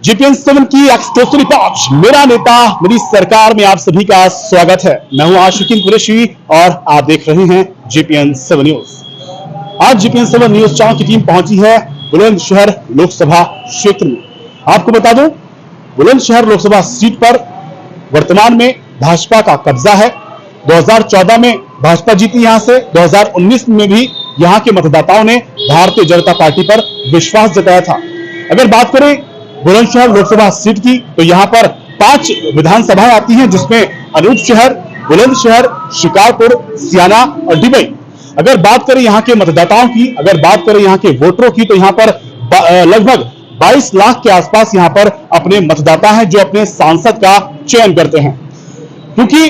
GPN7 की exclusive report मेरा नेता मेरी सरकार में आप सभी का स्वागत है। मैं हूं आशिकीन कुरैशी और आप देख रहे हैं GPN7 न्यूज। आज GPN7 न्यूज चैनल की टीम पहुंची है बुलंदशहर लोकसभा क्षेत्र में। आपको बता दूं, बुलंदशहर लोकसभा सीट पर वर्तमान में भाजपा का कब्जा है। 2014 में भाजपा जीती यहां से। 2019 में भी यहां के मतदाताओं ने भारतीय जनता पार्टी पर विश्वास जताया था। अगर बात करें बुलंदशहर लोकसभा सीट की, तो यहां पर 5 विधानसभाएं आती हैं, जिसमें अनूपशहर, बुलंदशहर, शिकारपुर, सियाना और डिबई। अगर बात करें यहां के मतदाताओं की, अगर बात करें यहां के वोटरों की, तो यहां पर लगभग 22 लाख के आसपास यहां पर अपने मतदाता हैं जो अपने सांसद का चयन करते हैं। क्योंकि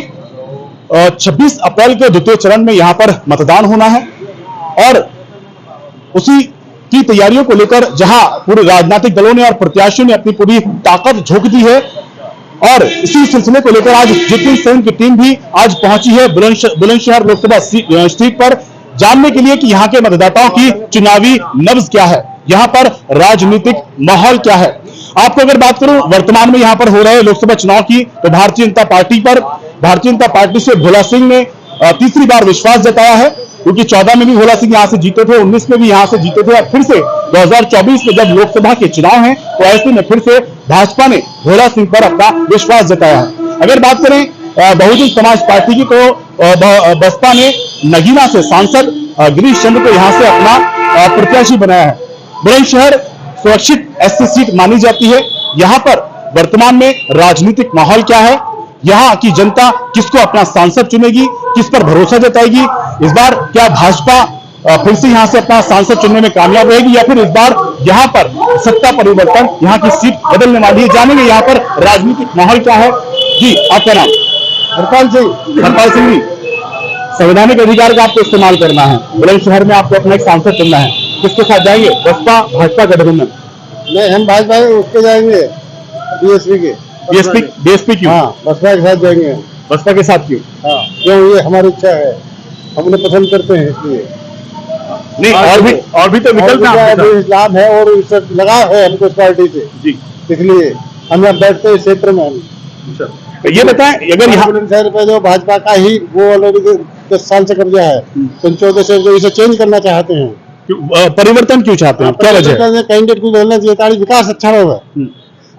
26 अप्रैल के द्वितीय चरण में यहां पर मतदान होना है और उसी की तैयारियों को लेकर जहां पूरे राजनीतिक दलों ने और प्रत्याशियों ने अपनी पूरी ताकत झोंक दी है और इसी सिलसिले को लेकर आज GPN7 की टीम भी आज पहुंची है बुलंदशहर लोकसभा सीट पर, जानने के लिए कि यहां के मतदाताओं की चुनावी नब्ज क्या है, यहां पर राजनीतिक माहौल क्या है। आपको अगर बात करूं वर्तमान में यहां पर हो रहे लोकसभा चुनाव की, तो भारतीय जनता पार्टी से भोला सिंह ने तीसरी बार विश्वास जताया है, क्योंकि 14 में भी भोला सिंह यहां से जीते थे, 19 में भी यहां से जीते थे और फिर से 2024 में जब लोकसभा के चुनाव हैं, तो ऐसे में फिर से भाजपा ने भोला सिंह पर अपना विश्वास जताया है। अगर बात करें बहुजन समाज पार्टी की, तो बसपा ने नगीना से सांसद गिरीश चंद्र को यहां से अपना प्रत्याशी बनाया है। बुलंदशहर सुरक्षित SC सीट मानी जाती है। यहां पर वर्तमान में राजनीतिक माहौल क्या है, यहां की जनता किसको अपना सांसद चुनेगी, किस पर भरोसा जताएगी, इस बार क्या भाजपा फिर से यहां से अपना सांसद चुनने में कामयाब रहेगी या फिर इस बार यहां पर सत्ता परिवर्तन, यहां की सीट बदलने वाली है, जानेंगे यहां पर राजनीतिक माहौल क्या है। जी, आपका नाम? हरपाल सिंह जी, संवैधानिक अधिकार का आपको इस्तेमाल करना है, बुलंदशहर में आपको अपना एक सांसद चुनना है, किसके साथ जाएंगे? बसपा भाजपा गठबंधन? नहीं, हम भाजपा उसके जाएंगे, बीएसपी क्यों? हाँ, बसपा के साथ जाएंगे। बसपा के साथ क्यों? हाँ, क्यों? ये हमारी इच्छा है, हम उन्हें पसंद करते हैं इसलिए। नहीं, और भी तो विकल्प लाभ है और लगाव है हमको इस पार्टी से जी, इसलिए हम यहाँ बैठते हैं क्षेत्र में। तो ये बताएं, अगर यहाँ बुलंदशहर पे जो भाजपा का ही वो ऑलरेडी 10 साल से कब्जा है, 14 से जो इसे चेंज करना चाहते हैं। परिवर्तन क्यों चाहते हैं, क्या वजह है? कैंडिडेट को बदलना चाहिए ताकि विकास अच्छा होगा।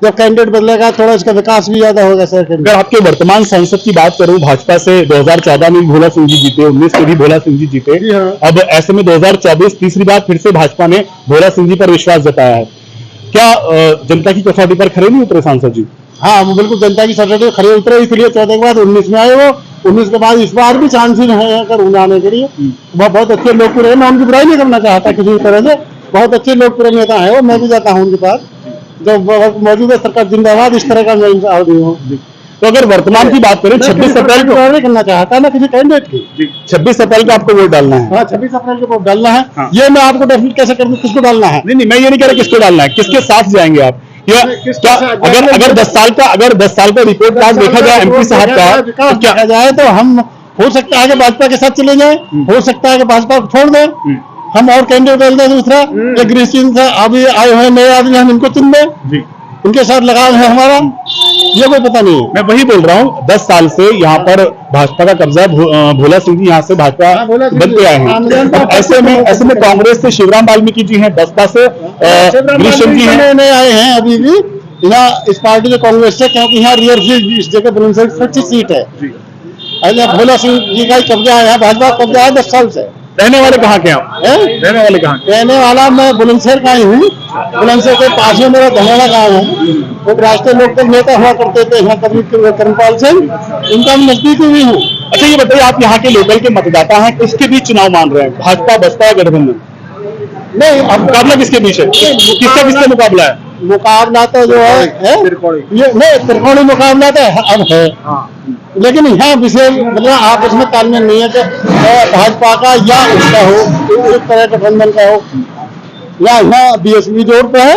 जब कैंडिडेट बदलेगा थोड़ा इसका विकास भी ज्यादा होगा। सर, अगर आपके वर्तमान सांसद की बात करूं, भाजपा से 2014 में भोला सिंह जी जीते, 19 में भी भोला सिंह जी जीते। हाँ। अब ऐसे में 2024 तीसरी बार फिर से भाजपा ने भोला सिंह जी पर विश्वास जताया है। क्या जनता की कसौटी पर खरे नहीं उतरे सांसद जी? हाँ, वो बिल्कुल जनता की कसौटी पर खरे उतरे, इसलिए 14 के बाद 19 में आए। वो 19 के बाद इस बार भी चांस ही है अगर आने के लिए। वो बहुत अच्छे लोकप्रिय, मैं उनकी बुराई नहीं करना चाहता किसी तरह से, बहुत अच्छे लोकप्रिय नेता है वो। मैं भी जाता हूँ उनके पास, जो मौजूदा सरकार जिंदाबाद, इस तरह का मैं आदमी हूँ। तो अगर वर्तमान की बात करें, 26 अप्रैल को नहीं करना चाहता ना किसी कैंडिडेट की। 26 अप्रैल को आपको वोट डालना है। हाँ, 26 अप्रैल को वोट डालना है। हाँ। ये मैं आपको डेफिनेट कैसे करूँ किसको डालना है? नहीं, मैं ये नहीं कह रहा किसको डालना है, किसके साथ जाएंगे आप? क्या अगर 10 साल का रिपोर्ट कार्ड देखा जाए MP साहब का, क्या जाए तो हम हो सकता है कि भाजपा के साथ चले जाए, हो सकता है कि भाजपा को छोड़ दें, हम और कैंडिडेट डाल दें दूसरा। गिरीश सिंह अभी आए हुए नए आदमी, हम इनको चुन दें, उनके साथ लगाव है हमारा, ये कोई पता नहीं है। मैं वही बोल रहा हूँ, 10 साल से यहाँ पर भाजपा का कब्जा, भोला सिंह जी यहाँ से भाजपा बनते आए हैं। ऐसे में कांग्रेस से शिवराम वाल्मीकि जी हैं, बसपा से गिरीश जी हैं, नए आए हैं अभी भी यहाँ इस पार्टी के कांग्रेस से, क्योंकि यहाँ रियर इस जगह बुलंदशहर सीट है। भोला सिंह जी का कब्जा है, भाजपा कब्जा है 10 साल से। रहने वाले कहाँ के आप? रहने वाले कहाँ? रहने वाला मैं बुलंदशहर का ही हूँ। बुलंदशहर के पास में मेरा धनेड़ा गाँव है। एक राष्ट्रीय लोकदल नेता हुआ करते थे यहाँ कर्मपाल सिंह, उनका मैं नजदीकी भी हूँ। अच्छा, ये बताइए, आप यहाँ के लोकल के मतदाता हैं, किसके बीच चुनाव मान रहे हैं, भाजपा बसपा या गठबंधन? नहीं, अब मुकाबला किसके बीच है? किसका मुकाबला है? मुकाबला तो जो है त्रिकोणी मुकाबला तो अब है। लेकिन यहाँ विशेष मतलब आपस में तालमेल नहीं है कि भाजपा का या उसका हो, एक तरह गठबंधन का हो, या यहाँ BSP जोर पे है।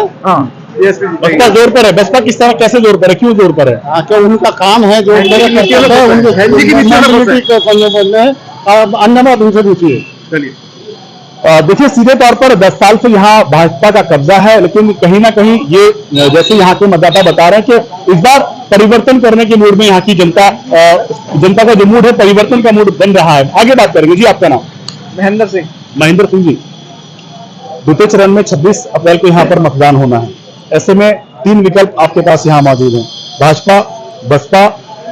बसपा जोर पर है। बसपा किस तरह, कैसे जोर पर है, क्यों जोर पर है? क्या उनका काम है जो अन्नमा उनसे पूछिए। चलिए, देखिए, सीधे तौर पर 10 साल से यहाँ भाजपा का कब्जा है, लेकिन कहीं ना कहीं ये जैसे यहाँ के मतदाता बता रहे हैं कि इस बार परिवर्तन करने के मूड में यहाँ की जनता का जो मूड है, परिवर्तन का मूड बन रहा है। आगे बात करेंगे। जी, आपका नाम? महेंद्र सिंह। महेंद्र सिंह जी, द्वितीय चरण में 26 अप्रैल को यहाँ पर मतदान होना है। ऐसे में 3 विकल्प आपके पास यहाँ मौजूद हैं, भाजपा, बसपा,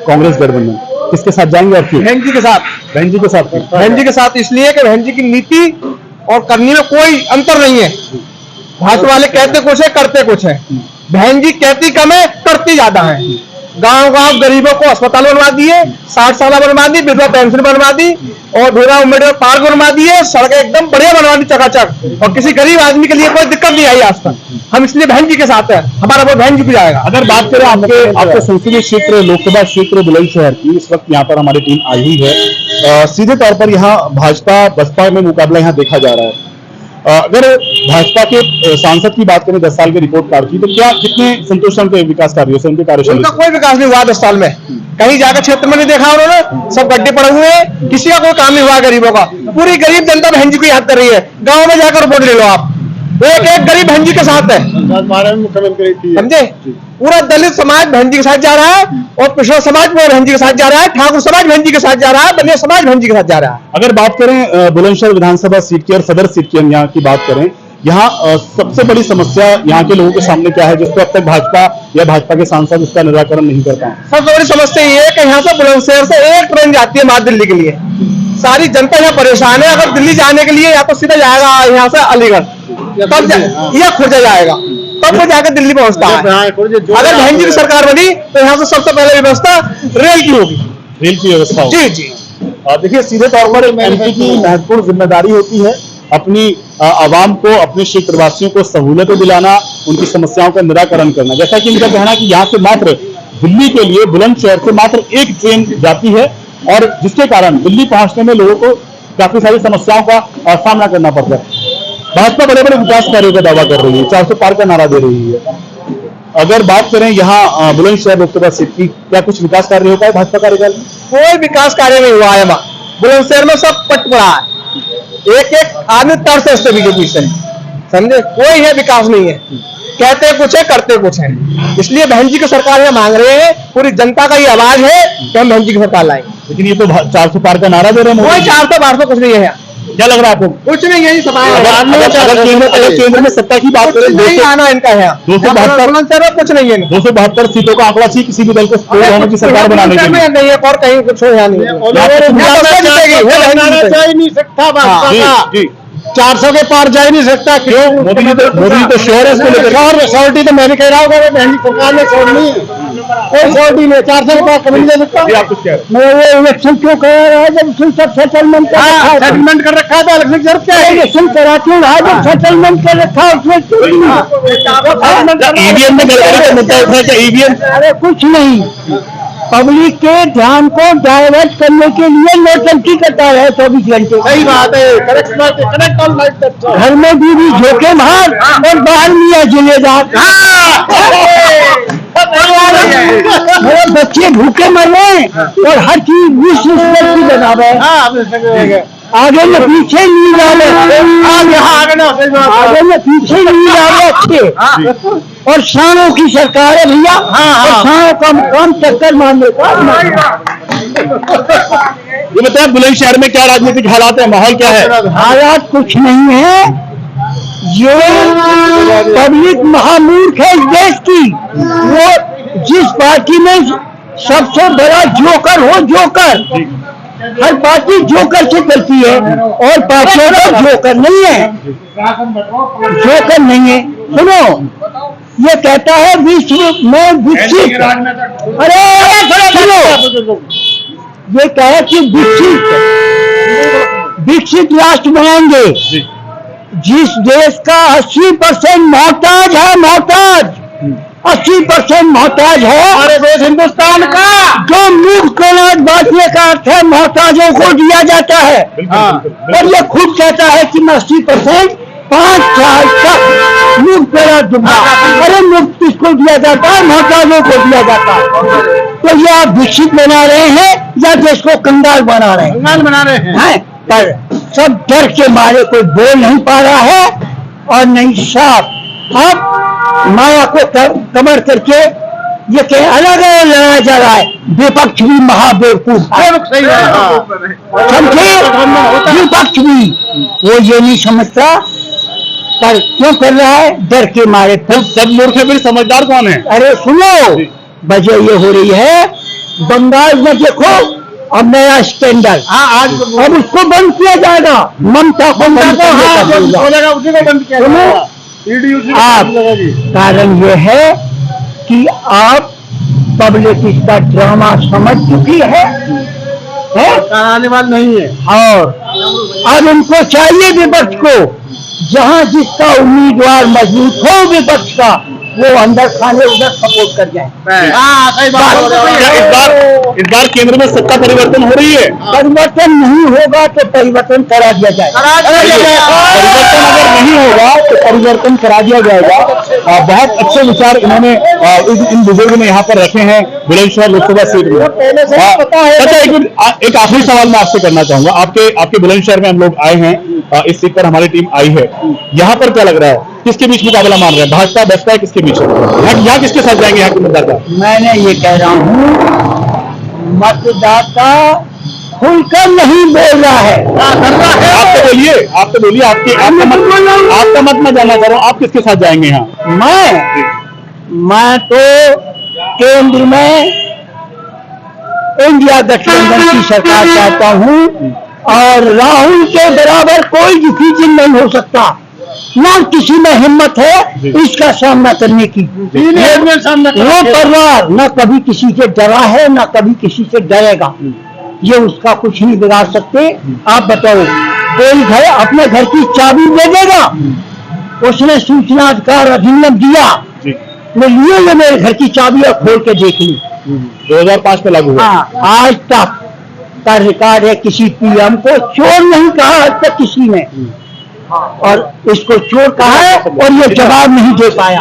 कांग्रेस गठबंधन। किसके साथ जाएंगे और क्यों? बहन जी के साथ। बहन जी के साथ? बहन जी के साथ इसलिए कि बहन जी की नीति और करनी में कोई अंतर नहीं है। भाजपा वाले कहते कुछ है, करते कुछ है। बहन जी कहती कम है, करती ज्यादा है। गांव-गांव गरीबों को अस्पताल बनवा दिए, 60 साल बनवा दी, विधवा पेंशन बनवा दी और भीमराव अम्बेडकर पार्क बनवा दिए, सड़कें एकदम बढ़िया बनवा दी चकाचक, और किसी गरीब आदमी के लिए कोई दिक्कत नहीं आई आज तक। हम इसलिए बहन जी के साथ हैं, हमारा वोट बहन जी को जाएगा। अगर बात करें आपके संसदीय क्षेत्र, लोकसभा क्षेत्र बुलंदशहर की, इस वक्त यहाँ पर हमारी टीम आई हुई है। सीधे तौर पर यहाँ भाजपा बसपा में मुकाबला यहाँ देखा जा रहा है। अगर भाजपा के सांसद की बात करें 10 साल के रिपोर्ट कार्ड की, तो क्या कितने संतोष के विकास कार्यों से उनके कार्यशैली? उनका कोई विकास नहीं हुआ 10 साल में। कहीं जाकर क्षेत्र में नहीं देखा उन्होंने, सब गड्ढे पड़े हुए हैं, किसी का कोई काम नहीं हुआ गरीबों का। पूरी गरीब जनता बहन जी को याद कर रही है। गांव में जाकर वोट ले लो आप, एक एक गरीब बहन जी के साथ है, मुख्यमंत्री समझे। पूरा दलित समाज बहन जी के साथ जा रहा है, और पिछड़ा समाज बहन जी के साथ जा रहा है, ठाकुर समाज बहन जी के साथ जा रहा है, बनिया समाज बहन जी के साथ जा रहा है। अगर बात करें बुलंदशहर विधानसभा सीट की और सदर सीट की, हम यहाँ की बात करें, यहाँ सबसे बड़ी समस्या यहाँ के लोगों के सामने क्या है, जिसको अब तक भाजपा या भाजपा के सांसद उसका निराकरण नहीं कर पाए? सबसे बड़ी समस्या ये है कि यहाँ से बुलंदशहर से एक ट्रेन जाती है मात्र दिल्ली के लिए। सारी जनता यहाँ परेशान है। अगर दिल्ली जाने के लिए या तो सीधा जाएगा यहाँ से अलीगढ़, तब या खुर्जा जाएगा, तब वो जाकर दिल्ली पहुंचता है। अगर बहन जी की सरकार बनी तो यहाँ से सबसे पहले व्यवस्था रेल की होगी। रेल की व्यवस्था होगी। जी जी। देखिए, सीधे तौर पर एमपी की महत्वपूर्ण जिम्मेदारी होती है अपनी आवाम को, अपने क्षेत्रवासियों को सहूलतें दिलाना, उनकी समस्याओं का निराकरण करना। जैसा कि इनका कहना है कि यहाँ से मात्र दिल्ली के लिए बुलंदशहर से मात्र एक ट्रेन जाती है, और जिसके कारण दिल्ली पहुंचने में लोगों को काफी सारी समस्याओं का सामना करना पड़ता है। भाजपा बड़े बड़े विकास कार्यों का दावा कर रही है, 400 पार का नारा दे रही है। अगर बात करें यहाँ बुलंदशहर लोकसभा सीट की, क्या कुछ विकास कार्य हो पाए भाजपा कार्यकाल में? कोई विकास कार्य नहीं हुआ है। बुलंदशहर में सब पट पड़ा है, एक एक आदमी तरस है बीजेपी से, समझे। कोई है विकास नहीं है, कहते कुछ है, करते कुछ है। इसलिए बहन जी की सरकार यहाँ मांग रहे हैं, पूरी जनता का ये आवाज है कि हम बहन जी की सरकार लाएंगे। लेकिन ये तो 400 पार का नारा दे रहे हैं। कोई 400-500 कुछ नहीं है। क्या लग रहा है आपको? कुछ नहीं है। केंद्र में सत्ता की बात करें, नहीं आना इनका है। 272 कुछ नहीं है। 272 सीटों का आंकड़ा थी किसी भी दल को की सरकार बनाने के लिए नहीं है, और कहीं कुछ यहाँ नहीं है। 400 के पार जा ही नहीं सकता। क्यों? मोदी जी तो श्योर है इसको लेकर। श्योरिटी तो मैं भी कह रहा हूँ, बहन सरकार ने छोड़ नहीं है, कोई श्योरिटी नहीं। 400 के पार कभी नहीं जा सकता। आप कुछ कह रहे हैं? मैं वो इलेक्शन क्यों कर रहा है, जब सब सेटलमेंट सेटलमेट कर रखा था, इलेक्शन जरूरत क्या है? इलेक्शन कराती हूँ, जब सेटलमेंट कर रखा है उसमें ईवीएम में गड़बड़ी का मुद्दा उठा है क्या? ईवीएम? अरे कुछ नहीं, पब्लिक के ध्यान को डाइवर्ट करने के लिए नोटंकी करता है 24 घंटे। सही बात है, करेक्ट ऑल राइट। घर में भी झोंके मार और बाहर मियाँ जिलेदार। मेरे बच्चे भूखे मर रहे और हर चीज विश्व स्तर की बनावे, आगे में पीछे नहीं जाने, आगे में पीछे नहीं जाने अच्छे। और शानों की सरकार है भैया, और शानों का काम चक्कर मारने का। ये बताया बुलंदशहर में क्या राजनीतिक हालात है, माहौल क्या है? हालात कुछ नहीं है, जो पब्लिक महामूर्ख है इस देश की, वो जिस पार्टी में सबसे बड़ा जोकर हो, जोकर, हर पार्टी जोकर से चलती है, और पार्टियों का जोकर नहीं है, जोकर नहीं है। सुनो, ये कहता है विश्व में विकसित, अरे सुनो, ये कहे कि विकसित राष्ट्र बनाएंगे। जिस देश का 80% मोहताज है, मोहताज 80% मोहताज है हमारे देश हिंदुस्तान का, जो मुफ्त अनाज बांटने का अर्थ है मोहताजों को दिया जाता है। और ये खुद कहता है कि मैं 80% 5 साल तक मुफ्त अनाज दूंगा। अरे मुफ्त किसको दिया जाता है? मोहताजों को दिया जाता है। तो ये आप विकसित बना रहे हैं या देश को कंगाल बना रहे हैं? कंगाल बना रहे हैं। पर सब डर के मारे कोई बोल नहीं पा रहा है और नहीं साफ। अब माया को कमर करके ये कहीं अलग अलग लड़ाया जा रहा है। विपक्ष भी महाबेवकूफ है, समझे? विपक्ष भी वो ये नहीं समझता, पर क्यों कर रहा है? डर के मारे। सब मूर्ख है, फिर समझदार कौन है? अरे सुनो, वजह ये हो रही है, बंगाल में देखो अब नया स्कैंडल, अब उसको बंद किया जाएगा। ममता को बंद किया जाएगा। आप कारण ये है कि आप पब्लिक इसका ड्रामा समझ चुकी है, कराने वाला नहीं है। और अब उनको चाहिए विपक्ष को, जहां जिसका उम्मीदवार मजबूत हो विपक्ष का, वो अंदर खाने उधर सपोर्ट कर जाए। सही बात हो रही है। इस बार केंद्र में सत्ता परिवर्तन हो रही है। परिवर्तन नहीं होगा तो परिवर्तन करा दिया जाएगा। परिवर्तन अगर नहीं होगा तो परिवर्तन करा दिया जाएगा। बहुत अच्छे विचार इन्होंने इन बुजुर्ग ने यहाँ पर रखे हैं बुलंदशहर लोकसभा सीट में। एक आखिरी सवाल मैं आपसे करना चाहूंगा। आपके बुलंदशहर में हम लोग आए हैं, इस सीट पर हमारी टीम आई है। यहाँ पर क्या लग रहा है, किसके बीच मुकाबला मान रहे हैं? भाजपा बसपा किसके बीच है? यहाँ किसके साथ जाएंगे यहाँ के मतदाता? मैंने ये कह रहा हूँ, मतदाता खुलकर नहीं बोल रहा है। आप तो बोलिए, आपका मत मैं जानना चाह रहा हूँ, आप किसके साथ जाएंगे यहाँ? मैं तो केंद्र में इंडिया गठबंधन की सरकार चाहता हूँ, और राहुल के बराबर कोई डिसीजन नहीं हो सकता। ना किसी में हिम्मत है इसका सामना करने की। वो परिवार न कभी किसी से डरा है, न कभी किसी से डरेगा। ये उसका कुछ नहीं बिगाड़ सकते। आप बताओ, कोई घर अपने घर की चाबी दे देगा? उसने सूचना अधिकार अधिनियम दिया, मैं लिए ये मेरे घर की चाबी और खोल के देख ली। 2005 में लागू हुआ। आज तक का रिकॉर्ड है, किसी पीएम को चोर नहीं कहा आज तक किसी ने, और इसको चोर कहा है और ये जवाब नहीं दे पाया।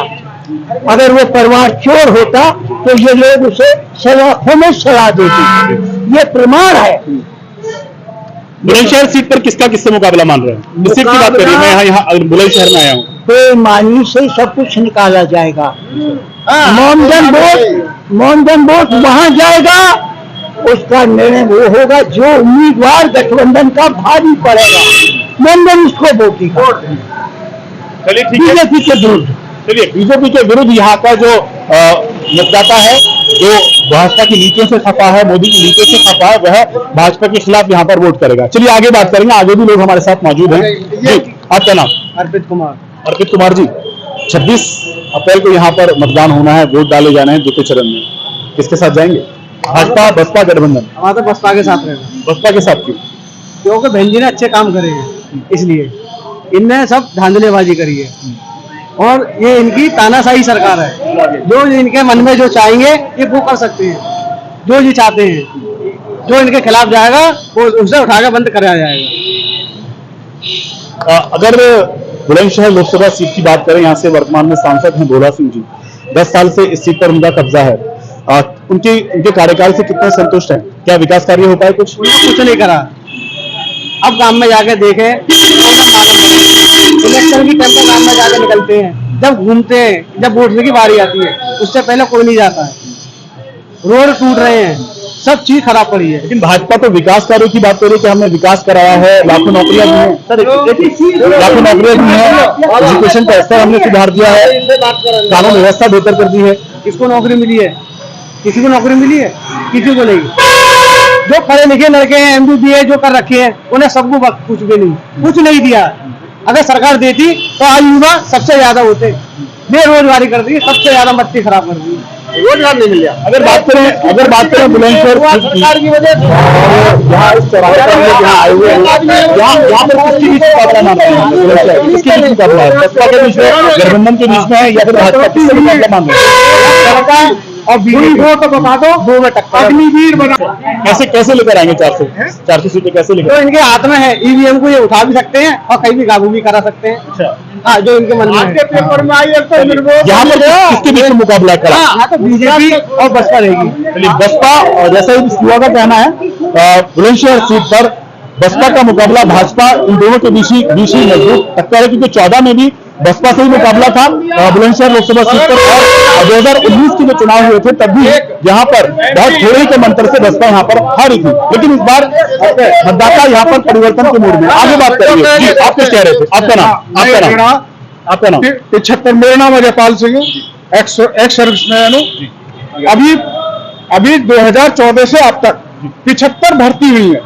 अगर वो परिवार चोर होता तो ये लोग उसे सलाखों में सला देते। ये प्रमाण है। बुलंदशहर सीट पर किससे मुकाबला मान रहे हैं? इस सीट की बात करिए। मैं यहाँ बुलंदशहर में आया हूँ। बेईमानी से सब कुछ निकाला जाएगा। मोमडन वोट वहां जाएगा, उसका निर्णय वो होगा जो उम्मीदवार गठबंधन का भारी पड़ेगा, मोमडन उसको वोट देगा। चलिए ठीक है, बीजेपी के विरुद्ध। चलिए बीजेपी के विरुद्ध यहाँ का जो मतदाता है, जो भाजपा की नीतियों से खफा है, मोदी की नीतियों से खफा है, वह भाजपा के खिलाफ यहाँ पर वोट करेगा। चलिए आगे बात करेंगे, आगे भी लोग हमारे साथ मौजूद हैं। जी, आपका नाम? अर्पित कुमार जी, 26 अप्रैल को यहाँ पर मतदान होना है, वोट डाले जाने हैं द्वितीय चरण में। किसके साथ जाएंगे? भाजपा बसपा गठबंधन? हमारा तो बसपा के साथ रहेगा। बसपा के साथ क्यों? क्योंकि बहन जी ने अच्छे काम करे हैं, इसलिए। इनने सब धांधलेबाजी करी है और ये इनकी तानाशाही सरकार है। जो इनके मन में जो चाहेंगे ये वो कर सकते हैं, जो ये चाहते हैं। जो इनके खिलाफ जाएगा वो उसे उठाकर बंद कराया जाएगा। अगर बुलंदशहर लोकसभा सीट की बात करें, यहाँ से वर्तमान में सांसद हैं भोला सिंह जी, 10 साल से इस सीट पर उनका कब्जा है। उनके कार्यकाल से कितने संतुष्ट हैं? क्या विकास कार्य हो पाए? कुछ नहीं करा। अब गांव में जाके देखे, इलेक्शन की टाइम पर गांव में जाके निकलते हैं, जब घूमते हैं, जब वोटने की बारी आती है, उससे पहले कोई नहीं जाता है। रोड टूट रहे हैं, सब चीज खराब पड़ी है। लेकिन भाजपा तो विकास कार्यों की बात कर रही है कि हमने विकास कराया है, लाखों नौकरियां दी हैं। लाखों नौकरियां दी हैं, एजुकेशन का स्तर हमने सुधार दिया है, कानून व्यवस्था बेहतर कर दी है। किसको नौकरी मिली है? किसी को नौकरी मिली है? किसी को नहीं। जो पढ़े लिखे लड़के हैं, MBBA जो कर रखे हैं, उन्हें सबको कुछ भी नहीं, कुछ नहीं दिया। अगर सरकार देती तो आज युवा सबसे ज्यादा होते। बेरोजगारी कर दी, सबसे ज्यादा मट्टी खराब कर दी, रोजगार नहीं मिल गया। अगर बात करें बुलंदशहर सरकार की वजह से यहाँ इस चौराहे पर हम लोग यहाँ आए हुए हैं, यहाँ पर किसके बीच मुकाबला मान रहे हैं? किसके बीच मुकाबला है? बसपा के बीच में, गठबंधन के बीच में है, या फिर भाजपा? किससे मुकाबला मान रहे हैं? सरकार और बीजेपी हो तो बता दो, दो में टक्कर। अग्निवीर बना कैसे लेकर आएंगे 400 सीटें? कैसे लेकर? तो इनके हाथ में है, EVM को ये उठा भी सकते हैं और कहीं भी काबू भी करा सकते हैं। अच्छा, हाँ, जो इनके मन में है। पेपर में आई है तो यहाँ पर किसके बीच में मुकाबला करा? हाँ, तो बीजेपी और बसपा रहेगी। चलिए, बसपा, और जैसा ही युवा का कहना है, बुलंदशहर सीट पर बसपा का मुकाबला भाजपा, इन दोनों के बीच ही मजबूत टक्कर है, क्योंकि 14 में भी बसपा से ही मुकाबला था बुलंदशहर लोकसभा सीट पर, और 2019 के जो चुनाव हुए थे तब भी यहाँ पर बहुत थोड़े ही कम अंतर से बसपा यहाँ पर हारी थी। लेकिन इस बार मतदाता यहाँ पर परिवर्तन के मूड में। आगे बात करेंगे जी, आप कुछ कह रहे थे, आपका नाम? 75। मेरा नाम अजयपाल सिंह, एक्स सर्विसमैन हूँ। अभी 2014 से अब तक 75 भर्ती हुई है।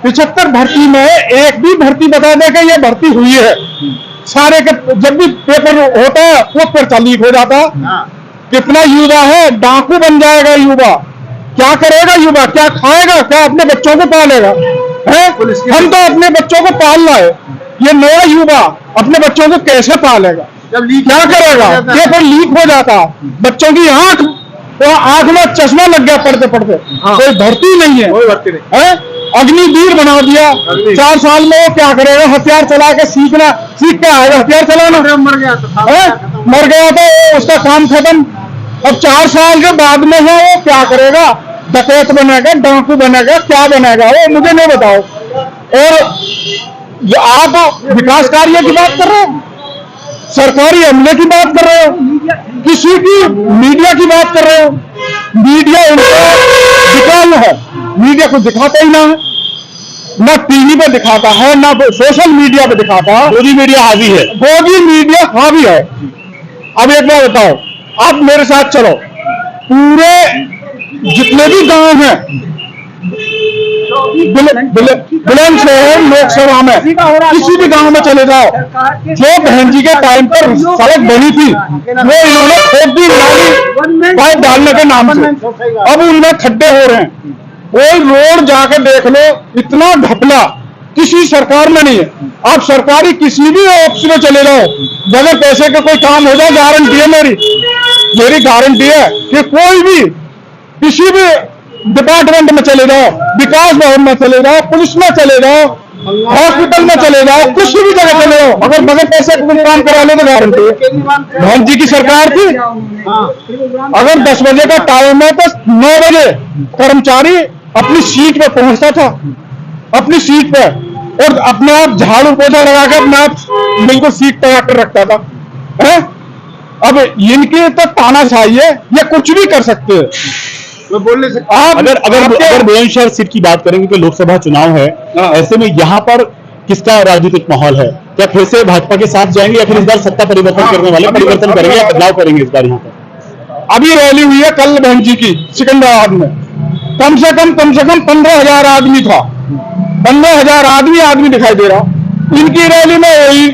75 भर्ती में एक भी भर्ती बता दे कि ये भर्ती हुई है। सारे के जब भी पेपर होता है वो पर्चा लीक हो जाता है। कितना युवा है, डाकू बन जाएगा युवा। क्या करेगा युवा, क्या खाएगा, क्या अपने बच्चों को पालेगा है? हम तो अपने बच्चों को पाल रहे, ये नया युवा अपने बच्चों को कैसे पालेगा, क्या करेगा? पेपर लीक हो जाता, बच्चों की आंख में चश्मा लग गया पढ़ते पढ़ते। कोई भर्ती नहीं है, अग्निवीर बना दिया। 4 साल में वो क्या करेगा? हथियार चला के सीख के आएगा हथियार चलाना। मर गया तो उसका काम खत्म। अब 4 साल के बाद में है वो क्या करेगा? डकैत बनेगा, डाकू बनेगा, क्या बनेगा वो मुझे नहीं बताओ। और आप विकास कार्य की बात कर रहे हो, सरकारी अमले की बात कर रहे हो, किसी की मीडिया की बात कर रहे हो। मीडिया उनको दिखाना है, मीडिया को दिखाता ही ना है, ना टीवी पे दिखाता है, ना सोशल मीडिया पे दिखाता है। मोदी मीडिया हावी है, मोदी मीडिया हावी है। अब एक बात बताओ, आप मेरे साथ चलो, पूरे जितने भी गांव हैं बुलंदशहर लोकसभा में, किसी भी गांव में चले जाओ, जो बहन जी के टाइम पर सड़क बनी थी वो इन्होंने खोद दी नाली पाइप डालने के नाम से। अब उनमें खड्डे हो रहे हैं। कोई रोड जाके देख लो, इतना ढपला किसी सरकार में नहीं है। आप सरकारी किसी भी ऑफिस में चले जाओ, बगैर पैसे के कोई काम हो जाए, गारंटी है मेरी गारंटी है कि कोई भी किसी भी डिपार्टमेंट में चले जाओ, विकास भवन में चले जाओ, पुलिस में चले जाओ, हॉस्पिटल में चले जाओ, किसी भी जगह चले जाओ, अगर बगैर पैसे के काम करा लो तो गारंटी है। मोहन जी की सरकार थी, अगर 10 बजे का टाइम है तो 9 बजे कर्मचारी अपनी सीट पे पहुंचता था, अपनी सीट पे, और अपने आप झाड़ू पोछा लगा के अपने आप बिल्कुल सीट तैयार कर रखता था है? अब इनकी तो तानाशाही है, ये कुछ भी कर सकते हैं। बोलने से अगर बुलंदशहर सीट की बात करेंगे कि लोकसभा चुनाव है, ऐसे में यहाँ पर किसका राजनीतिक माहौल है? क्या फिर से भाजपा के साथ जाएंगे, या फिर इस बार सत्ता परिवर्तन करने वाले परिवर्तन करेंगे या बदलाव करेंगे इस बार यहाँ पर? अभी रैली हुई है कल बहन जी की सिकंदराबाद में, कम से कम 15,000 आदमी था। 15,000 आदमी दिखाई दे रहा। इनकी रैली में वही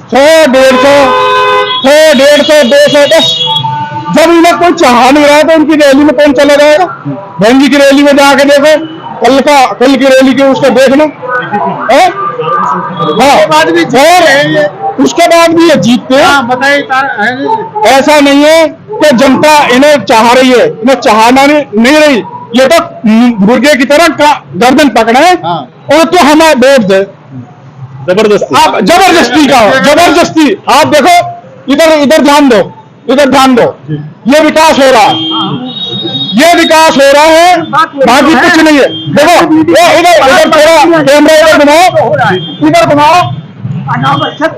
100, 150, 200 जब इन्हें कोई चाह नहीं रहा तो उनकी रैली में कौन चला जाएगा? बहन जी की रैली में जाके देखो, कल की रैली के उसको देखना। हाँ, और उसके बाद भी ये जीतते हैं। बताइए, ऐसा नहीं है कि जनता इन्हें चाह रही है, इन्हें चाहना नहीं रही। ये तो मुर्गे की तरह गर्दन पकड़े और तो हमें वोट दे, जबरदस्ती। आप जबरदस्ती आप देखो, इधर ध्यान दो, ये विकास हो रहा है, बाकी कुछ नहीं है। देखो इधर थोड़ा कैमरा इधर घुमाओ,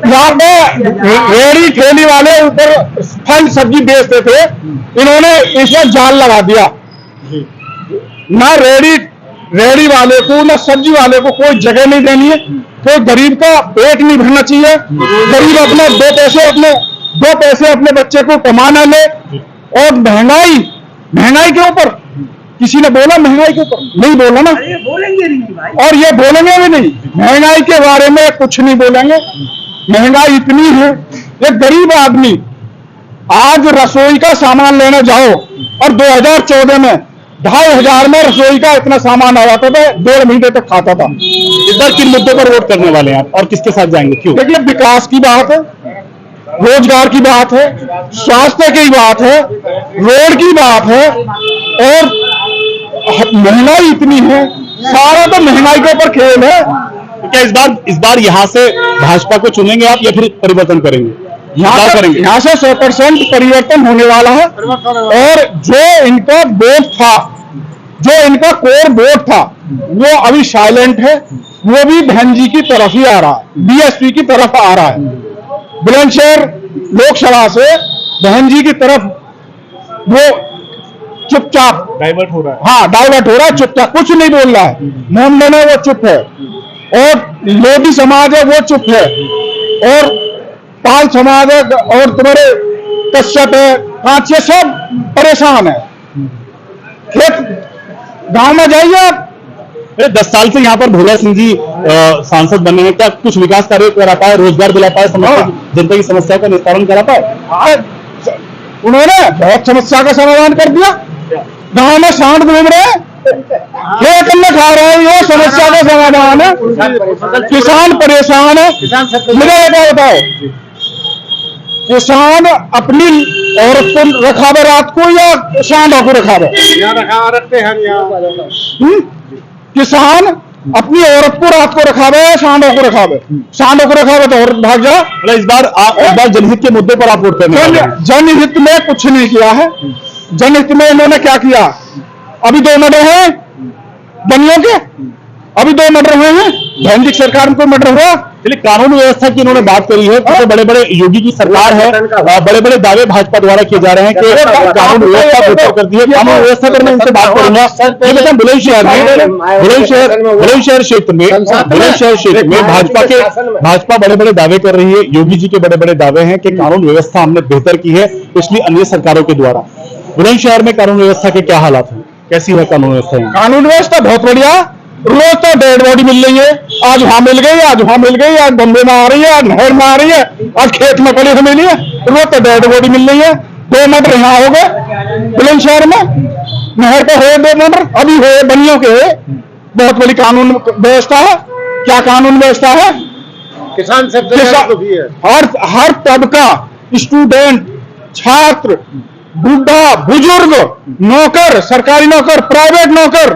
यहाँ पे रेहड़ी ठेली वाले ऊपर फल सब्जी बेचते थे, इन्होंने इसमें जाल लगा दिया। ना रेहड़ी वाले को ना सब्जी वाले को कोई जगह नहीं देनी है, कोई गरीब का पेट नहीं भरना चाहिए। गरीब अपने 2 पैसे अपने बच्चे को कमाना ले। और महंगाई के ऊपर किसी ने बोला? महंगाई के ऊपर नहीं बोला ना, बोलेंगे नहीं भाई, और ये बोलेंगे भी नहीं। महंगाई के बारे में कुछ नहीं बोलेंगे। महंगाई इतनी है, एक गरीब आदमी आज रसोई का सामान लेने जाओ और 2014 में 2,500 में रसोई का इतना सामान आ जाता था, 1.5 महीने तक खाता था। इस बार किन मुद्दों पर वोट करने वाले हैं आप और किसके साथ जाएंगे, क्यों? देखिए, विकास की बात है, रोजगार की बात है, स्वास्थ्य की बात है, रोड की बात है, और महंगाई इतनी है, सारा तो महंगाई के ऊपर खेल है। तो क्या इस बार यहाँ से भाजपा को चुनेंगे आप या फिर परिवर्तन करेंगे? यहाँ से 100% परिवर्तन होने वाला है। और जो इनका वोट था, जो इनका कोर वोट था, वो अभी साइलेंट है। वो भी बहन जी की तरफ ही आ रहा है, बीएसपी की तरफ आ रहा है। बुलंदशहर लोकसभा से बहन जी की तरफ वो चुपचाप डाइवर्ट हो रहा है। हाँ डाइवर्ट हो रहा है, चुपचाप कुछ नहीं बोल रहा है। मोहम्मदन है वो चुप है, और लोधी समाज है वो चुप है, और पाल समाज है, और तुम्हारे कश्यप है, कांच, ये सब परेशान है। खेत गांव में जाइए आप। 10 साल से यहाँ पर भोला सिंह जी सांसद बने हैं, क्या कुछ विकास कार्य करा पाए, रोजगार दिला पाए, जनता की समस्या का निस्तारण करा पाए? उन्होंने बहुत समस्या का समाधान कर दिया। गांव में सांड घूम रहे हैं, खेत में खा रहे हैं, ये समस्या का समाधान है। किसान परेशान है। मुझे ये बताओ, किसान अपनी औरत को रखावे रात को या सांडों को रखावे? रखते हैं किसान अपनी औरत को रात को रखावे या सांडों को रखावे? सांडों को रखावे तो औरत भाग जाए। मतलब इस बार जनहित के मुद्दे पर आप वोट करने वाले हैं। जनहित में कुछ नहीं किया है। जनहित में इन्होंने क्या किया? अभी 2 मर्डर हैं बनियों के, अभी 2 मर्डर हुए हैं। बहन जी की सरकार में कोई मर्डर हुआ? चलिए, कानून व्यवस्था की इन्होंने बात करी है, तो बड़े बड़े योगी की सरकार है, बड़े बड़े दावे भाजपा द्वारा किए जा रहे हैं कि कानून व्यवस्था बेहतर कर दी है। कानून व्यवस्था पर मैं इनसे बात करूंगा। ये बताएं, बुलंदशहर क्षेत्र में भाजपा बड़े बड़े दावे कर रही है, योगी जी के बड़े बड़े दावे हैं कि कानून व्यवस्था हमने बेहतर की है पिछली अन्य सरकारों के द्वारा। बुलंदशहर में कानून व्यवस्था के क्या हालात हैं, कैसी है कानून व्यवस्था? कानून व्यवस्था बहुत बढ़िया। रोज तो डेड बॉडी मिल रही है, आज वहां मिल गई, आज वहां मिल गई, आज बम्बे में आ रही है, आज नहर में आ रही है, आज खेत में पड़ी मिली है। रोज तो डेड बॉडी मिल रही है। 2 मर्डर यहाँ हो गए बुलंदशहर में, नहर पे हुए 2 मर्डर, अभी हुए बनियों के। बहुत बड़ी कानून व्यवस्था है। क्या कानून व्यवस्था है? किसान हर तबका, स्टूडेंट, छात्र, बुढ़ा, बुजुर्ग, नौकर, सरकारी नौकर, प्राइवेट नौकर,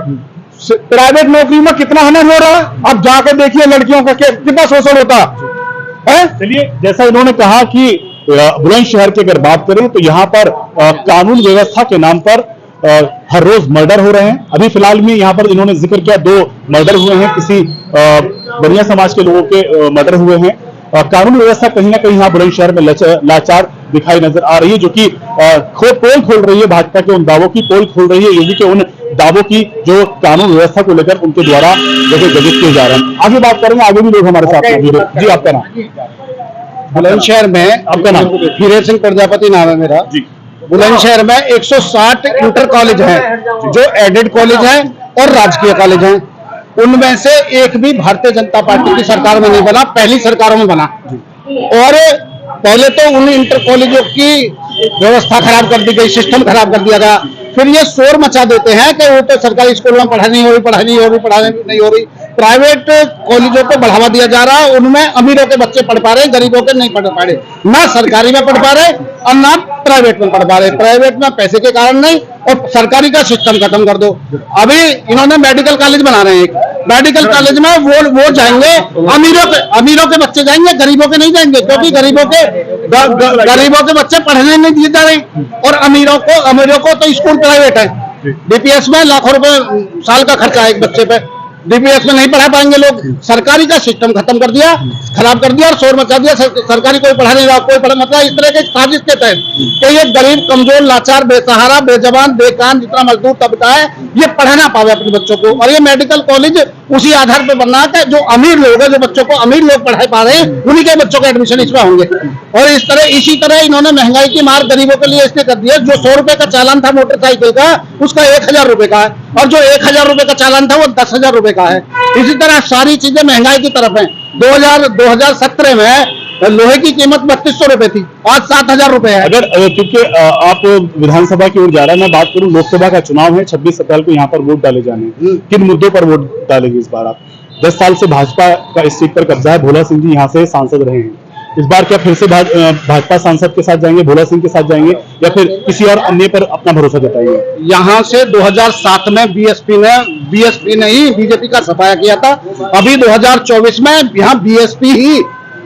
प्राइवेट नौकरी में कितना हनन हो रहा है। अब जाकर देखिए लड़कियों का कितना शोषण होता है। चलिए, जैसा इन्होंने कहा कि बुलंदशहर की अगर बात करें तो यहाँ पर कानून व्यवस्था के नाम पर हर रोज मर्डर हो रहे हैं। अभी फिलहाल में यहाँ पर इन्होंने जिक्र किया 2 मर्डर हुए हैं, किसी बनिया समाज के लोगों के मर्डर हुए हैं। कानून व्यवस्था कहीं ना कहीं यहाँ बुलंदशहर में लाचार दिखाई नजर आ रही है, जो कि पोल खोल रही है भाजपा के उन दावों की, पोल खोल रही है योगी के उन दावों की जो कानून व्यवस्था को लेकर उनके द्वारा जगह किए जा रहे हैं। आगे बात करेंगे, आगे भी लोग हमारे साथ हैं। जी, आपका नाम? बुलंदशहर में आपका नाम? हीरे सिंह प्रजापति नाम है मेरा जी। बुलंदशहर में 160 इंटर कॉलेज हैं, जो एडेड कॉलेज हैं और राजकीय कॉलेज हैं। उनमें से एक भी भारतीय जनता पार्टी की सरकार में नहीं बना, पहली सरकारों में बना। और पहले तो उन इंटर कॉलेजों की व्यवस्था खराब कर दी गई, सिस्टम खराब कर दिया गया। फिर ये शोर मचा देते हैं कि वो तो सरकारी स्कूल में पढ़ाई नहीं हो रही। प्राइवेट कॉलेजों को बढ़ावा दिया जा रहा है, उनमें अमीरों के बच्चे पढ़ पा रहे, गरीबों के नहीं पढ़ पा रहे। ना सरकारी में पढ़ पा रहे और ना प्राइवेट में पढ़ पा रहे। प्राइवेट में पैसे के कारण नहीं, और सरकारी का सिस्टम खत्म कर दो। अभी इन्होंने मेडिकल कॉलेज बना रहे हैं। मेडिकल कॉलेज में वो जाएंगे, अमीरों के बच्चे जाएंगे, गरीबों के नहीं जाएंगे, क्योंकि गरीबों के बच्चे पढ़ने नहीं दिए जा रहे। और अमीरों को तो स्कूल प्राइवेट है, डीपीएस में लाखों रुपए साल का खर्चा है एक बच्चे पे। डीपीएस में नहीं पढ़ा पाएंगे लोग। सरकारी का सिस्टम खत्म कर दिया, खराब कर दिया और शोर मचा दिया। सरकारी कोई पढ़ा नहीं रहा, कोई पढ़ा, मतलब इस तरह के साजिश के तहत कि ये गरीब, कमजोर, लाचार, बेसहारा, बेजबान, बेकान जितना मजदूर तबका है, ये पढ़ ना पावे अपने बच्चों को। और ये मेडिकल कॉलेज उसी आधार पर बनना है, जो अमीर लोग हैं, जो बच्चों को अमीर लोग पढ़ा पा रहे हैं, उन्हीं के बच्चों के एडमिशन इसमें होंगे। और इसी तरह इन्होंने महंगाई की मार गरीबों के लिए इसलिए कर दी है। जो 100 रुपए का चालान था मोटरसाइकिल का, उसका 1000 रुपए का है, और जो 1000 रुपए का चालान था वो 10,000 रुपए का है। इसी तरह सारी चीजें महंगाई की तरफ है। 2017 में लोहे की कीमत 3200 रुपए थी, आज 7000 रुपए है। अगर क्योंकि आप विधानसभा की ओर जा रहे हैं, मैं बात करूं लोकसभा का चुनाव है, 26 अप्रैल को यहाँ पर वोट डाले जाने हैं। किन मुद्दों पर वोट डालेंगे इस बार आप? 10 साल से भाजपा का इस सीट पर कब्जा है, भोला सिंह जी यहाँ से सांसद रहे हैं। इस बार क्या फिर से भाजपा सांसद के साथ जाएंगे, भोला सिंह के साथ जाएंगे, या फिर किसी और अन्य पर अपना भरोसा जताएंगे? यहाँ से 2007 में बीएसपी ने ही बीजेपी का सफाया किया था। अभी 2024 में यहाँ बीएसपी ही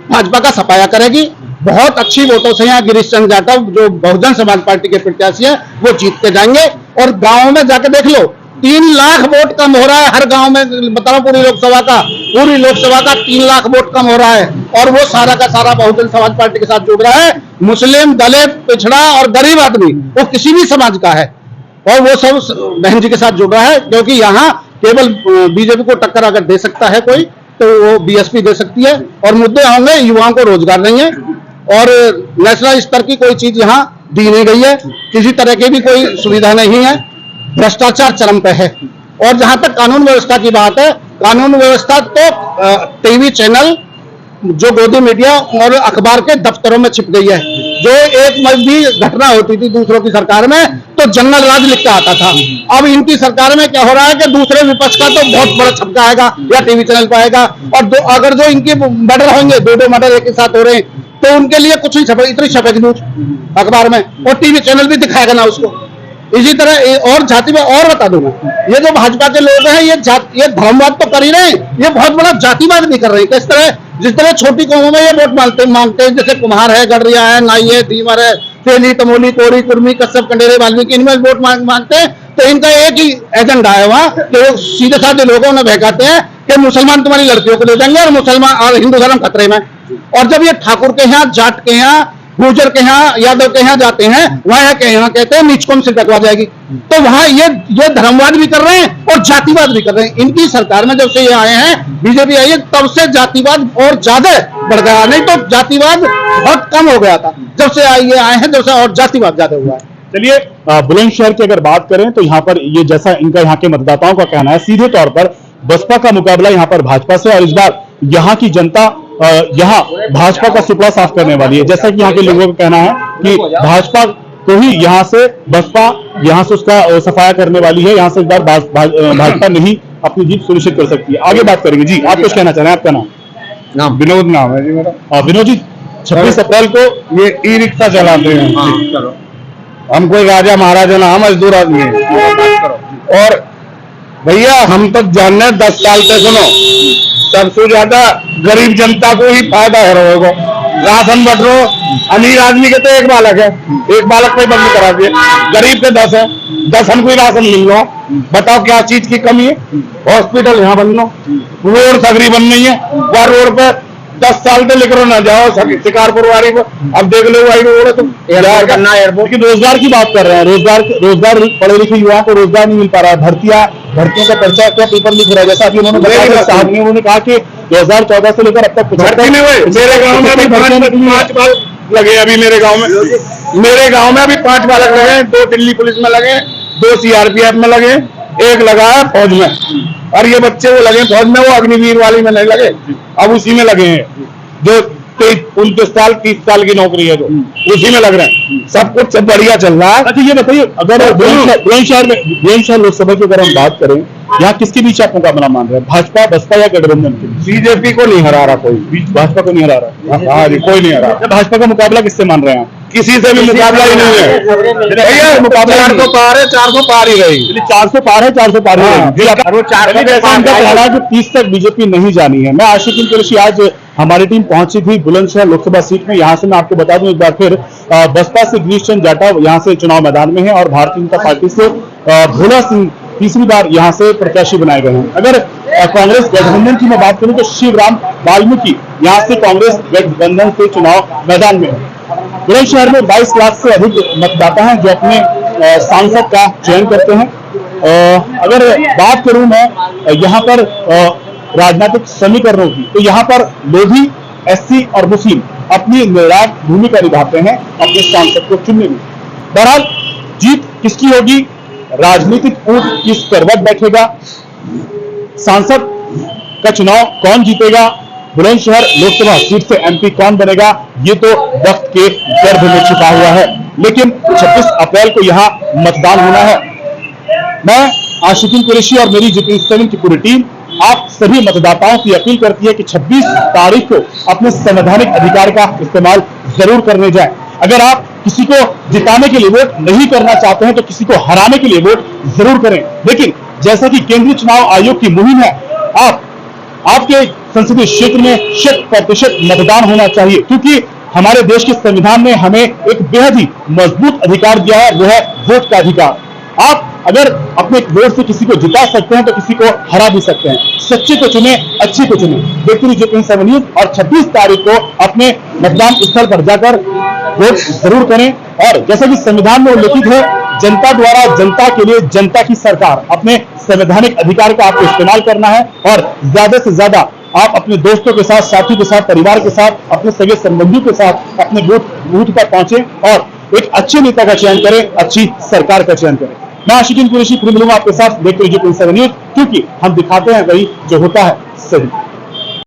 भाजपा का सफाया करेगी। बहुत अच्छी वोटों से यहाँ गिरीश चंद्र यादव, जो बहुजन समाज पार्टी के प्रत्याशी हैं, वो जीत के जाएंगे। और गाँव में जाके देख लो, 3 लाख वोट कम हो रहा है हर गांव में, बता रहा हूं, पूरी लोकसभा का 3 लाख वोट कम हो रहा है, और वो सारा का सारा बहुजन समाज पार्टी के साथ जुड़ रहा है। मुस्लिम, दलित, पिछड़ा और गरीब आदमी, वो किसी भी समाज का है, और वो सब बहन जी के साथ जुड़ रहा है, क्योंकि यहाँ केवल बीजेपी को टक्कर अगर दे सकता है कोई, तो वो बीएसपी दे सकती है। और मुद्दे होंगे, युवाओं को रोजगार नहीं है, और नेशनल स्तर की कोई चीज यहाँ दी नहीं गई है, किसी तरह की भी कोई सुविधा नहीं है, भ्रष्टाचार चरम पे है। और जहां तक कानून व्यवस्था की बात है, कानून व्यवस्था तो टीवी चैनल, जो गोदी मीडिया और अखबार के दफ्तरों में छिप गई है। जो एक भी घटना होती थी दूसरों की सरकार में, तो जंगल राज लिख के आता था। अब इनकी सरकार में क्या हो रहा है कि दूसरे विपक्ष का तो बहुत बड़ा छपका आएगा या टीवी चैनल पर आएगा, और अगर जो इनके मर्डर होंगे, 2 मर्डर एक साथ हो रहे हैं, तो उनके लिए कुछ नहीं छपे, इतनी छपेगी न्यूज अखबार में, और टीवी चैनल भी दिखाएगा ना उसको। इसी तरह और जाति में, और बता दूं, ये जो भाजपा के लोग हैं, ये धर्मवाद तो कर ही रहे हैं, ये बहुत बड़ा जातिवाद भी कर रहे हैं। किस तरह, जिस तरह छोटी कौमों में ये वोट मांगते हैं, जैसे कुम्हार है, गडरिया है, नाई है, धीवर है, तेली, तमोली, कोरी, कुर्मी, कश्यप, कंडेरे, वाल्मीकि, इनमें वोट मांगते हैं। तो इनका एक ही एजेंडा है वहां, कि सीधे साधे लोगों ने बहकाते हैं कि मुसलमान तुम्हारी लड़कियों को ले जाएंगे, और मुसलमान और हिंदू धर्म खतरे में। और जब ये ठाकुर के यहाँ, जाट के यहाँ, गुर्जर के यहाँ, यादव के यहाँ जाते हैं, वहां के यहाँ कहते हैं नीच कौम से टकवा जाएगी। तो वहां ये धर्मवाद भी कर रहे हैं और जातिवाद भी कर रहे हैं। इनकी सरकार में जब से ये आए हैं, बीजेपी आई है, तब से जातिवाद और ज्यादा बढ़ गया, नहीं तो जातिवाद बहुत कम हो गया था। जब से ये आए हैं, जब से और जातिवाद ज्यादा हुआ है। चलिए, बुलंदशहर की अगर बात करें तो यहाँ पर ये जैसा इनका यहाँ के मतदाताओं का कहना है, सीधे तौर पर बसपा का मुकाबला यहाँ पर भाजपा से, और इस बार यहाँ की जनता यहाँ भाजपा का सुपड़ा साफ करने वाली है। जैसा कि यहाँ के लोगों का कहना है कि भाजपा को ही यहाँ से बसपा यहाँ से उसका सफाया करने वाली है, यहाँ से इस बार भाजपा नहीं अपनी जीत सुनिश्चित कर सकती है। आगे बात करेंगे जी, आप कुछ कहना चाह रहे हैं? आपका नाम? विनोद नाम है जी मेरा। विनोद जी, 26 अप्रैल को ये ई रिक्शा चलाते हैं। हम कोई राजा महाराजा ना, हम मजदूर आदमी है। और भैया हम तो जानने 10 साल से, सुनो, सबसे ज्यादा गरीब जनता को ही फायदा है। रहोगा राशन बट रो, अमीर आदमी के तो 1 बालक है, 1 बालक को ही बंद करा दिए, गरीब के 10 है, 10 हमको राशन मिल रहा। बताओ क्या चीज की कमी है? हॉस्पिटल यहाँ बन लो, रोड सगरी बन नहीं है, वह रोड पे 10 साल से लेकर ना जाओ शिकारपुर वाली को, अब देख लो वही रोड है, तो करना एयरपोर्ट। लेकिन रोजगार की बात कर रहे हैं, रोजगार पढ़े लिखे युवाओं को रोजगार नहीं मिल पा रहा है। भर्तियों का पर्चा क्या पेपर लिख रहा है, जैसा अभी उन्होंने कहा कि 2014 से लेकर अब तक भर्ती नहीं हुए। मेरे गांव में अभी 5 बालक लगे, अभी मेरे गांव में अभी 5 बालक लगे, 2 दिल्ली पुलिस में लगे, 2 सीआरपीएफ में लगे, 1 लगा है फौज में, और ये बच्चे वो लगे फौज में, वो अग्निवीर वाली में नहीं लगे, अब उसी में लगे हैं। जो 29 साल 30 साल की नौकरी है, जो उसी में लग रहे हैं। सब कुछ सब बढ़िया चल रहा है। अच्छा, ये बताइए, अगर बुलंदशहर लोकसभा की अगर हम बात करें, यहाँ किसके बीच आप मुकाबला मान रहे हैं? भाजपा, बसपा या गठबंधन के बीच? बीजेपी को नहीं हरा रहा कोई, भाजपा को नहीं हरा रहा। हाँ जी, कोई नहीं हरा। भाजपा का मुकाबला किससे मान रहे हैं आप? किसी से भी मुकाबला ही नहीं है। मुकाबला 400 पार है, 400 पार ही रही। 400 पार है, 400 पार है। 30 तक बीजेपी नहीं जानी है। मैं आशिकीन कुरैशी, आज हमारी टीम पहुंची थी बुलंदशहर लोकसभा सीट में। यहां से मैं आपको बता दूं एक बार फिर, बसपा से गिरीश चंद्र जाटा यहां से चुनाव मैदान में है, और भारतीय जनता पार्टी से भोला सिंह तीसरी बार यहां से प्रत्याशी बनाए गए हैं। अगर कांग्रेस गठबंधन की मैं बात करूं तो शिवराम वाल्मीकि यहां से कांग्रेस गठबंधन से चुनाव मैदान में है। बुलंदशहर में 22 लाख से अधिक मतदाता हैं जो अपने सांसद का चयन करते हैं। अगर बात करूं मैं यहाँ पर राजनीतिक समीकरणों की, तो यहाँ पर लोधी, एससी और मुस्लिम अपनी निर्णायक भूमिका निभाते हैं अपने सांसद को चुनने में। बहरहाल जीत किसकी होगी, राजनीतिक ऊंट किस करवट बैठेगा, सांसद का चुनाव कौन जीतेगा, बुलंदशहर लोकसभा सीट से एमपी कौन बनेगा, ये तो वक्त के गर्भ में छिपा हुआ है। लेकिन 26 अप्रैल को यहां मतदान होना है। मैं आशिकीन कुरैशी और मेरी GPN7 की पूरी टीम आप सभी मतदाताओं की अपील करती है कि 26 तारीख को अपने संवैधानिक अधिकार का इस्तेमाल जरूर करने जाएं। अगर आप किसी को जिताने के लिए वोट नहीं करना चाहते हैं तो किसी को हराने के लिए वोट जरूर करें। लेकिन जैसा कि केंद्रीय चुनाव आयोग की मुहिम है, आपके संसदीय क्षेत्र में 100% मतदान होना चाहिए, क्योंकि हमारे देश के संविधान ने हमें एक बेहद ही मजबूत अधिकार दिया है, वो है वोट का अधिकार। आप अगर अपने वोट से किसी को जिता सकते हैं तो किसी को हरा भी सकते हैं। सच्चे को चुने, अच्छी को चुने। देखते रहिए JPN 7 न्यूज और 26 तारीख को अपने मतदान स्थल पर जाकर वोट जरूर करें। और जैसा कि संविधान में उल्लेखित है, जनता द्वारा जनता के लिए जनता की सरकार। अपने संवैधानिक अधिकार का आपको इस्तेमाल करना है और ज्यादा से ज्यादा आप अपने दोस्तों के साथ, साथियों के साथ, परिवार के साथ, अपने सगे संबंधियों के साथ अपने बूथ पर पहुंचे और एक अच्छे नेता का चयन करें, अच्छी सरकार का चयन करें। मैं आशिकीन कुरैशी फिर मिलूंगा आपके साथ। देखते रहिए JPN 7 न्यूज, क्योंकि हम दिखाते हैं वही जो होता है सही।